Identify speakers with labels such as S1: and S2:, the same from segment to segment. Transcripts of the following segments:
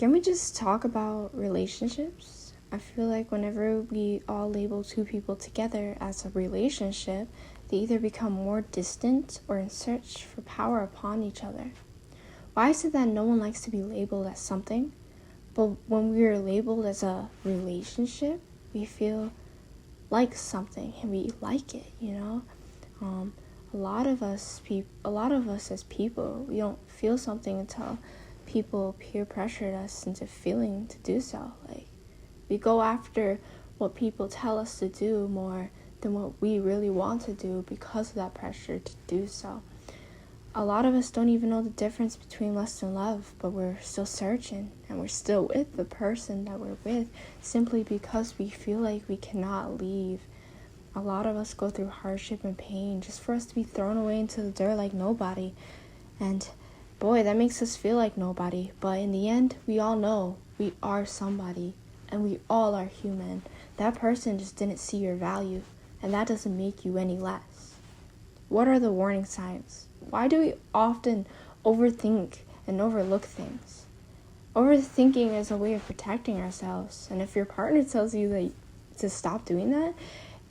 S1: Can we just talk about relationships? I feel like whenever we all label two people together as a relationship, they either become more distant or in search for power upon each other. Why is it that no one likes to be labeled as something, but when we are labeled as a relationship, we feel like something and we like it, you know? A lot of us as people, we don't feel something until people peer pressured us into feeling to do so. Like, we go after what people tell us to do more than what we really want to do because of that pressure to do so. A lot of us don't even know the difference between lust and love, but we're still searching and we're still with the person that we're with simply because we feel like we cannot leave. A lot of us go through hardship and pain just for us to be thrown away into the dirt like nobody. And boy, that makes us feel like nobody. But in the end, we all know we are somebody and we all are human. That person just didn't see your value, and that doesn't make you any less. What are the warning signs? Why do we often overthink and overlook things? Overthinking is a way of protecting ourselves, and if your partner tells you that to stop doing that,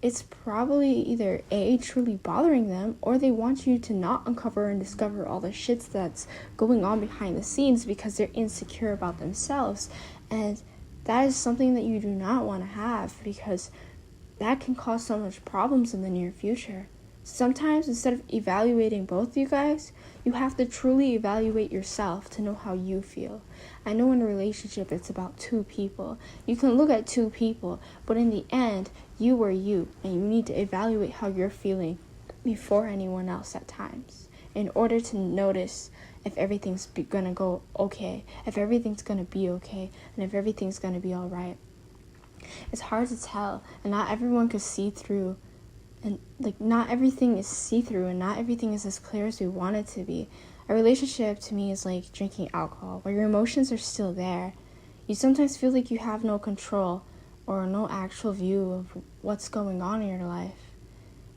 S1: it's probably either A, truly bothering them, or they want you to not uncover and discover all the shits that's going on behind the scenes because they're insecure about themselves. And that is something that you do not want to have, because that can cause so much problems in the near future. Sometimes, instead of evaluating both you guys, you have to truly evaluate yourself to know how you feel. I know in a relationship it's about two people. You can look at two people, but in the end, you are you, and you need to evaluate how you're feeling before anyone else at times, in order to notice if everything's gonna go okay, if everything's gonna be okay, and if everything's gonna be alright. It's hard to tell, and not everyone can see through. And not everything is see-through, and not everything is as clear as we want it to be. A relationship to me is like drinking alcohol, where your emotions are still there. You sometimes feel like you have no control or no actual view of what's going on in your life.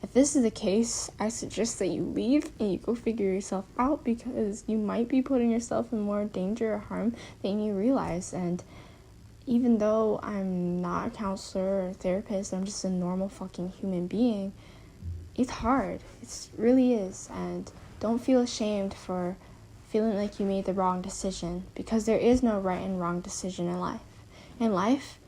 S1: If this is the case, I suggest that you leave and you go figure yourself out, because you might be putting yourself in more danger or harm than you realize. And even though I'm not a counselor or a therapist, I'm just a normal fucking human being, it's hard. It really is. And don't feel ashamed for feeling like you made the wrong decision, because there is no right and wrong decision in life. In life,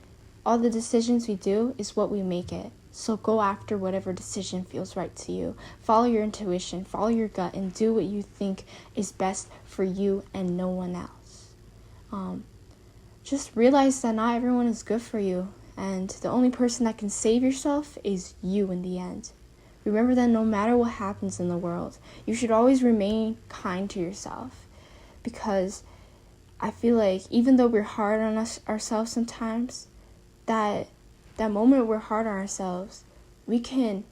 S1: all the decisions we do is what we make it. So go after whatever decision feels right to you. Follow your intuition, follow your gut, and do what you think is best for you and no one else. Just realize that not everyone is good for you, and the only person that can save yourself is you in the end. Remember that no matter what happens in the world, you should always remain kind to yourself, because I feel like even though we're hard on ourselves sometimes, that moment we're hard on ourselves, we can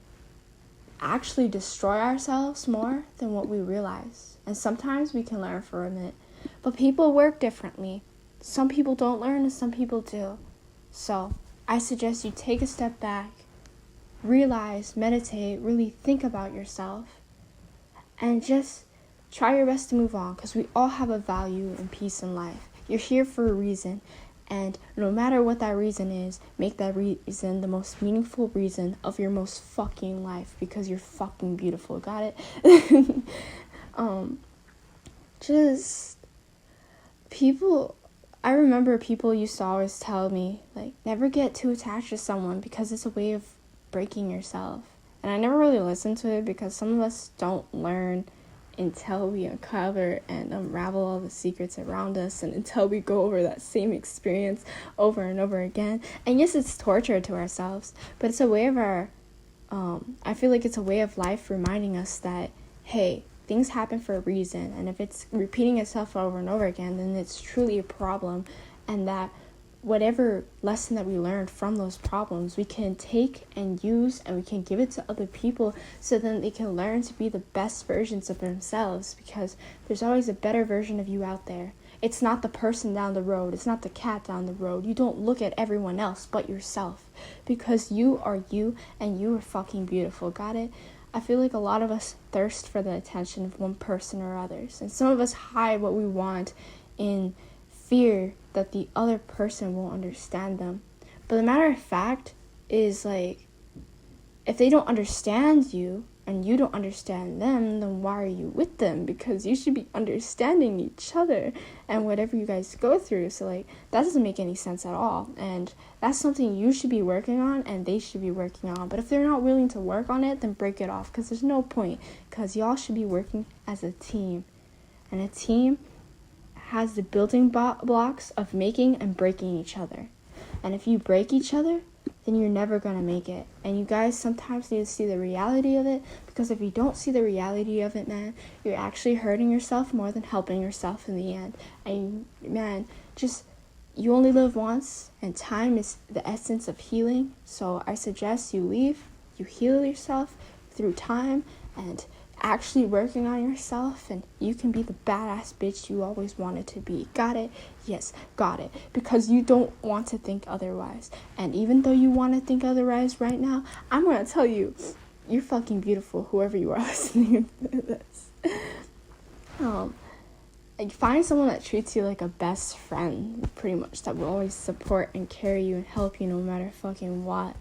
S1: actually destroy ourselves more than what we realize. And sometimes we can learn from it, but people work differently. Some people don't learn and some people do. So I suggest you take a step back, realize, meditate, really think about yourself, and just try your best to move on, because we all have a value and peace in life. You're here for a reason, and no matter what that reason is, make that reason the most meaningful reason of your most fucking life, because you're fucking beautiful. Got it? I remember people used to always tell me, like, never get too attached to someone because it's a way of breaking yourself. And I never really listened to it, because some of us don't learn until we uncover and unravel all the secrets around us, and until we go over that same experience over and over again. And yes, it's torture to ourselves, but it's a way of I feel like it's a way of life reminding us that, hey, things happen for a reason, and if it's repeating itself over and over again, then it's truly a problem, and that whatever lesson that we learned from those problems, we can take and use, and we can give it to other people so then they can learn to be the best versions of themselves, because there's always a better version of you out there. It's not the person down the road. It's not the cat down the road. You don't look at everyone else but yourself, because you are you, and you are fucking beautiful. Got it? I feel like a lot of us thirst for the attention of one person or others, and some of us hide what we want in fear that the other person won't understand them. But the matter of fact is, like, if they don't understand you and you don't understand them, then why are you with them? Because you should be understanding each other and whatever you guys go through. So, like, that doesn't make any sense at all. And that's something you should be working on and they should be working on. But if they're not willing to work on it, then break it off, because there's no point. Because y'all should be working as a team. And a team has the building blocks of making and breaking each other. And if you break each other, then you're never going to make it. And you guys sometimes need to see the reality of it, because if you don't see the reality of it, man, you're actually hurting yourself more than helping yourself in the end. And man, just, you only live once, and time is the essence of healing. So I suggest you heal yourself through time and actually working on yourself, and you can be the badass bitch you always wanted to be. Got it? Yes, got it. Because you don't want to think otherwise. And even though you want to think otherwise right now, I'm going to tell you, you're fucking beautiful, whoever you are listening to this. Like, find someone that treats you like a best friend, pretty much, that will always support and carry you and help you no matter fucking what.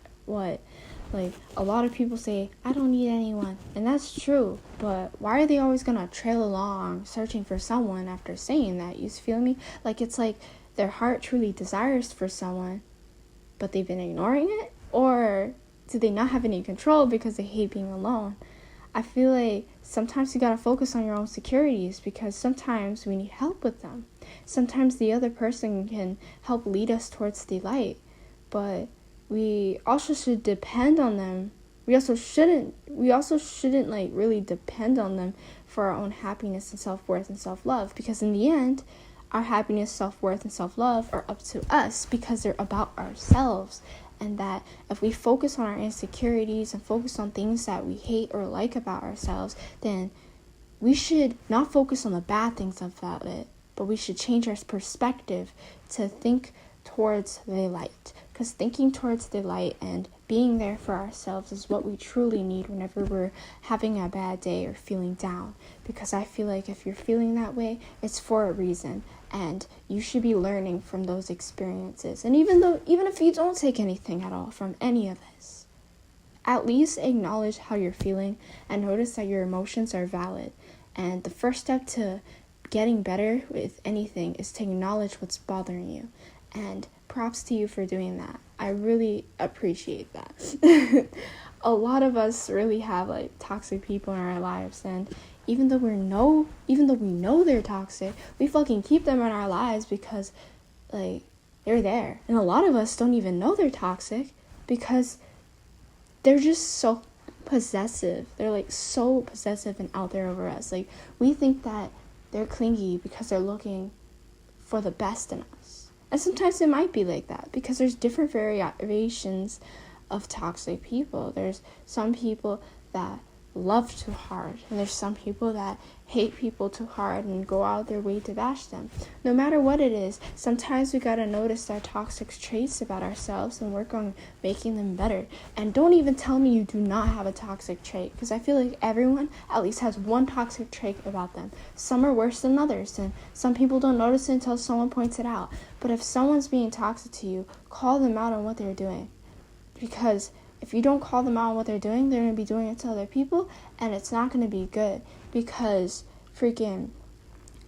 S1: Like, a lot of people say, I don't need anyone. And that's true. But why are they always going to trail along searching for someone after saying that? You feel me? Like, it's like their heart truly desires for someone, but they've been ignoring it? Or do they not have any control because they hate being alone? I feel like sometimes you got to focus on your own securities, because sometimes we need help with them. Sometimes the other person can help lead us towards the light. But we also should depend on them. We also shouldn't like really depend on them for our own happiness and self-worth and self-love, because in the end, our happiness, self-worth, and self-love are up to us, because they're about ourselves. And that if we focus on our insecurities and focus on things that we hate or like about ourselves, then we should not focus on the bad things about it, but we should change our perspective to think towards the light. Because thinking towards the light and being there for ourselves is what we truly need whenever we're having a bad day or feeling down. Because I feel like if you're feeling that way, it's for a reason. And you should be learning from those experiences. And even if you don't take anything at all from any of this, at least acknowledge how you're feeling and notice that your emotions are valid. And the first step to getting better with anything is to acknowledge what's bothering you. And props to you for doing that. I really appreciate that. A lot of us really have like toxic people in our lives, and even though we know they're toxic, we fucking keep them in our lives because like they're there. And a lot of us don't even know they're toxic because they're just so possessive. They're like so possessive and out there over us. Like, we think that they're clingy because they're looking for the best in us. And sometimes it might be like that, because there's different variations of toxic people. There's some people that love too hard, and there's some people that hate people too hard and go out their way to bash them. No matter what it is, sometimes we gotta notice our toxic traits about ourselves and work on making them better. And don't even tell me you do not have a toxic trait, because I feel like everyone at least has one toxic trait about them. Some are worse than others, and some people don't notice it until someone points it out. But if someone's being toxic to you, call them out on what they're doing, because if you don't call them out on what they're doing, they're going to be doing it to other people, and it's not going to be good, because freaking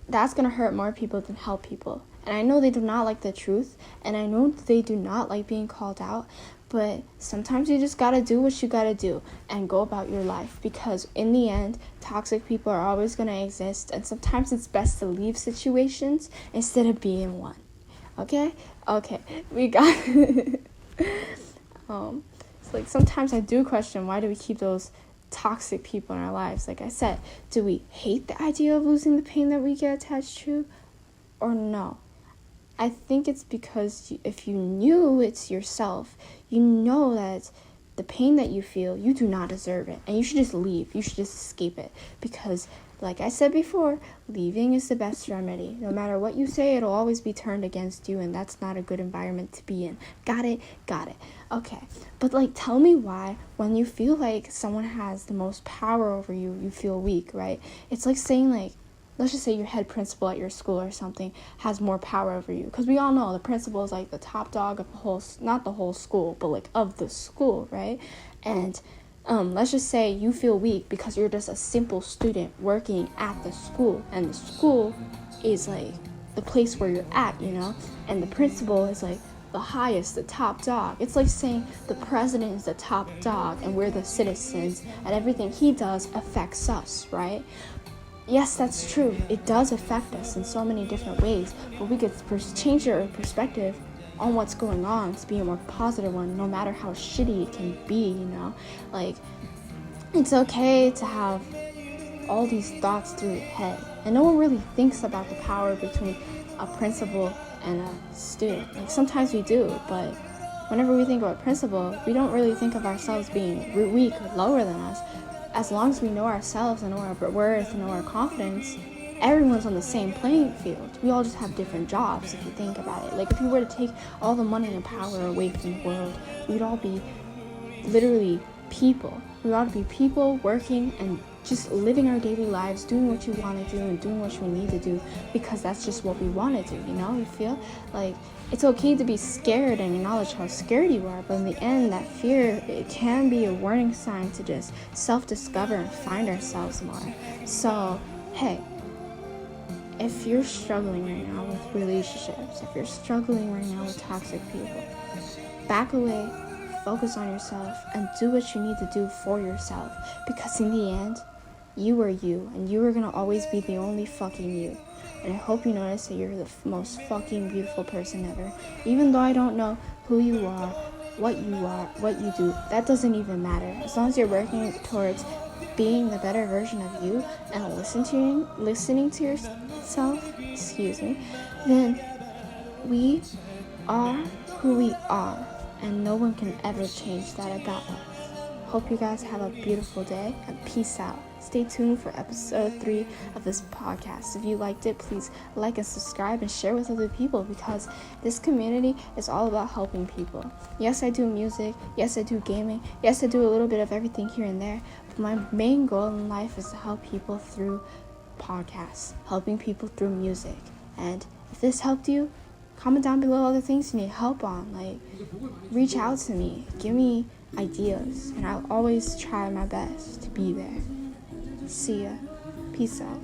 S1: that's going to hurt more people than help people. And I know they do not like the truth, and I know they do not like being called out, but sometimes you just got to do what you got to do and go about your life, because in the end, toxic people are always going to exist, and sometimes it's best to leave situations instead of being in one. Okay, we got it. Like, sometimes I do question, why do we keep those toxic people in our lives? Like I said, do we hate the idea of losing the pain that we get attached to, or no? I think it's because if you knew it's yourself, you know that the pain that you feel, you do not deserve it, and you should just leave. You should just escape it, because like I said before, leaving is the best remedy. No matter what you say, it'll always be turned against you, and that's not a good environment to be in. Got it. Okay, but like, tell me why when you feel like someone has the most power over you, you feel weak, right? It's like saying like, let's just say your head principal at your school or something has more power over you, because we all know the principal is like the top dog of the whole, not the whole school, but like of the school, right? And let's just say you feel weak because you're just a simple student working at the school, and the school is like the place where you're at, and the principal is like the highest, the top dog. It's like saying the president is the top dog and we're the citizens, and everything he does affects us, right? Yes, that's true. It does affect us in so many different ways, but we could change our perspective on what's going on to be a more positive one, no matter how shitty it can be, Like, it's okay to have all these thoughts through your head, and no one really thinks about the power between a principal and a student. Like, sometimes we do, but whenever we think about principal, we don't really think of ourselves being weak or lower than us. As long as we know ourselves and know our worth and know our confidence, everyone's on the same playing field. We all just have different jobs, if you think about it. Like, if we were to take all the money and power away from the world, we'd all be literally people. We ought to be people working and just living our daily lives, doing what you want to do and doing what you need to do, because that's just what we want to do, You feel like it's okay to be scared and acknowledge how scared you are, but in the end, that fear, it can be a warning sign to just self-discover and find ourselves more. So, hey, if you're struggling right now with relationships, if you're struggling right now with toxic people, back away, focus on yourself, and do what you need to do for yourself, because in the end, you are you, and you are going to always be the only fucking you. And I hope you notice that you're the most fucking beautiful person ever. Even though I don't know who you are, what you do, that doesn't even matter. As long as you're working towards being the better version of you and listening to yourself, then we are who we are, and no one can ever change that about us. Hope you guys have a beautiful day, and peace out. Stay tuned for episode 3 of this podcast. If you liked it, please like and subscribe and share with other people, because this community is all about helping people. Yes, I do music. Yes, I do gaming. Yes, I do a little bit of everything here and there. But my main goal in life is to help people through podcasts, helping people through music. And if this helped you, comment down below other things you need help on. Like, reach out to me. Give me ideas, and I'll always try my best to be there. See ya. Peace out.